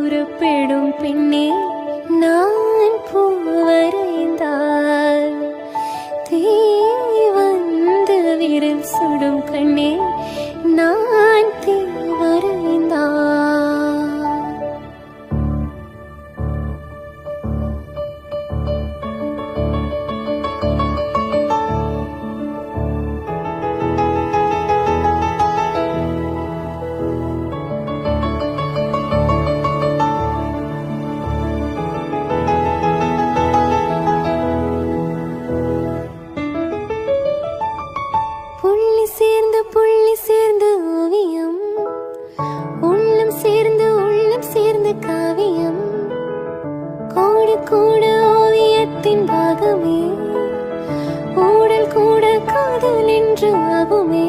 கூறப்படும் பெண்ணே நான் பூ வரைந்தால் தீ வந்து விரல் சுடும் கண்ணே நான் தீ வரைந்தால் புள்ளி சேர்ந்து ஓவியம் உள்ளம் சேர்ந்து காவியம் கோடு கூட ஓவியத்தின் பாகமே ஊடல் கூட காதல் என்று ஆகுமே